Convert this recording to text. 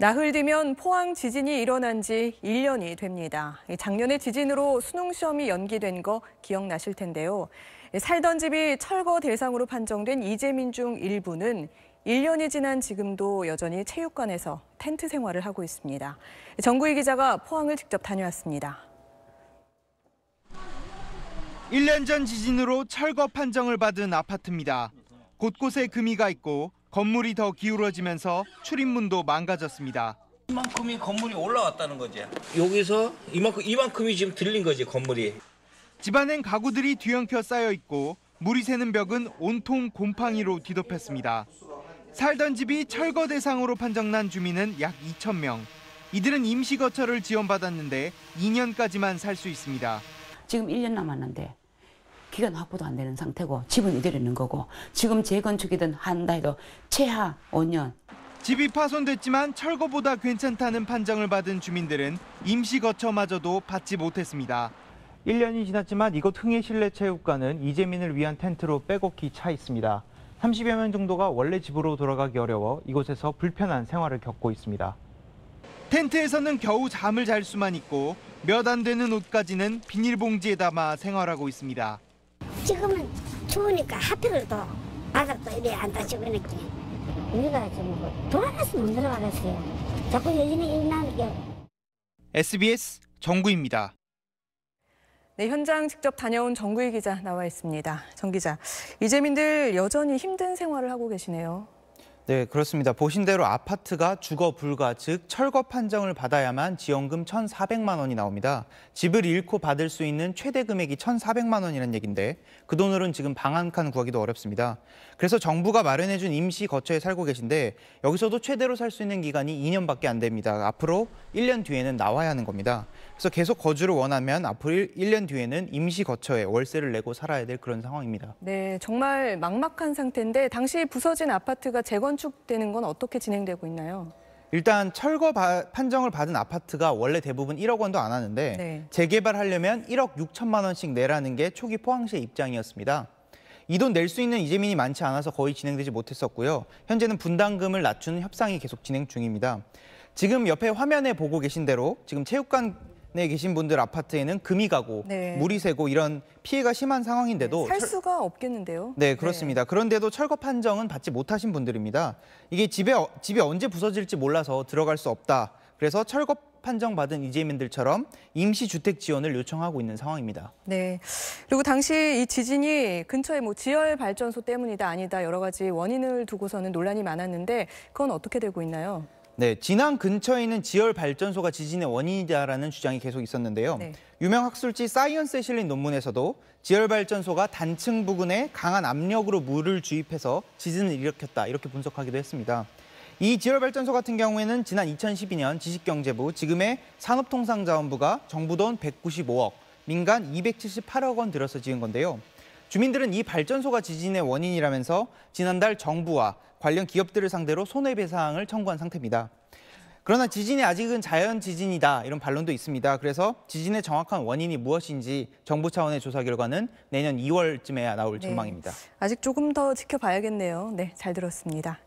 나흘 뒤면 포항 지진이 일어난 지 1년이 됩니다. 작년에 지진으로 수능 시험이 연기된 거 기억나실 텐데요. 살던 집이 철거 대상으로 판정된 이재민 중 일부는 1년이 지난 지금도 여전히 체육관에서 텐트 생활을 하고 있습니다. 정구희 기자가 포항을 직접 다녀왔습니다. 1년 전 지진으로 철거 판정을 받은 아파트입니다. 곳곳에 금이가 있고 건물이 더 기울어지면서 출입문도 망가졌습니다. 이만큼이 건물이 올라왔다는 거지. 여기서 이만큼이 지금 들린 거지, 건물이. 집안엔 가구들이 뒤엉켜 쌓여 있고 물이 새는 벽은 온통 곰팡이로 뒤덮였습니다. 살던 집이 철거 대상으로 판정난 주민은 약 2,000명. 이들은 임시거처를 지원받았는데 2년까지만 살 수 있습니다. 지금 1년 남았는데 기간 확보도 안 되는 상태고 집은 이대로 있는 거고 지금 재건축이든 한다 해도 최하 5년. 집이 파손됐지만 철거보다 괜찮다는 판정을 받은 주민들은 임시거처마저도 받지 못했습니다. 1년이 지났지만 이곳 흥해실내체육관은 이재민을 위한 텐트로 빼곡히 차 있습니다. 30여 명 정도가 원래 집으로 돌아가기 어려워 이곳에서 불편한 생활을 겪고 있습니다. 텐트에서는 겨우 잠을 잘 수만 있고 몇 안 되는 옷까지는 비닐봉지에 담아 생활하고 있습니다. 지금은 추우니까 핫팩을 또 바닥도 이래 안 따지고 이렇게 우리가 좀 돌아가서 못 들어가겠어요. 자꾸 여전히 일어나는 게. SBS 정구입니다. 네, 현장 직접 다녀온 정구희 기자 나와 있습니다. 정 기자, 이재민들 여전히 힘든 생활을 하고 계시네요. 네, 그렇습니다. 보신 대로 아파트가 주거 불가, 즉 철거 판정을 받아야만 지원금 1,400만 원이 나옵니다. 집을 잃고 받을 수 있는 최대 금액이 1,400만 원이라는 얘기인데 그 돈으로는 지금 방 한 칸 구하기도 어렵습니다. 그래서 정부가 마련해준 임시 거처에 살고 계신데 여기서도 최대로 살 수 있는 기간이 2년밖에 안 됩니다. 앞으로 1년 뒤에는 나와야 하는 겁니다. 그래서 계속 거주를 원하면 앞으로 1년 뒤에는 임시 거처에 월세를 내고 살아야 될 그런 상황입니다. 네, 정말 막막한 상태인데 당시 부서진 아파트가 재건축되는 건 어떻게 진행되고 있나요? 일단 철거 판정을 받은 아파트가 원래 대부분 1억 원도 안 하는데 네. 재개발하려면 1억 6천만 원씩 내라는 게 초기 포항시의 입장이었습니다. 이 돈 낼 수 있는 이재민이 많지 않아서 거의 진행되지 못했었고요. 현재는 분담금을 낮추는 협상이 계속 진행 중입니다. 지금 옆에 화면에 보고 계신 대로 지금 체육관에 계신 분들 아파트에는 금이 가고 네. 물이 새고 이런 피해가 심한 상황인데도 살 수가 없겠는데요? 네, 그렇습니다. 네. 그런데도 철거 판정은 받지 못하신 분들입니다. 이게 집이 언제 부서질지 몰라서 들어갈 수 없다. 그래서 철거 판정 받은 이재민들처럼 임시주택 지원을 요청하고 있는 상황입니다. 네. 그리고 당시 이 지진이 근처에 지열 발전소 때문이다 아니다 여러 가지 원인을 두고서는 논란이 많았는데 그건 어떻게 되고 있나요? 네, 진앙 근처에 있는 지열 발전소가 지진의 원인이다라는 주장이 계속 있었는데요. 네. 유명 학술지 사이언스에 실린 논문에서도 지열 발전소가 단층 부근에 강한 압력으로 물을 주입해서 지진을 일으켰다 이렇게 분석하기도 했습니다. 이 지열 발전소 같은 경우에는 지난 2012년 지식경제부, 지금의 산업통상자원부가 정부 돈 195억, 민간 278억 원 들여서 지은 건데요. 주민들은 이 발전소가 지진의 원인이라면서 지난달 정부와 관련 기업들을 상대로 손해배상을 청구한 상태입니다. 그러나 지진이 아직은 자연 지진이다 이런 반론도 있습니다. 그래서 지진의 정확한 원인이 무엇인지 정부 차원의 조사 결과는 내년 2월쯤에야 나올 전망입니다. 아직 조금 더 지켜봐야겠네요. 네, 잘 들었습니다.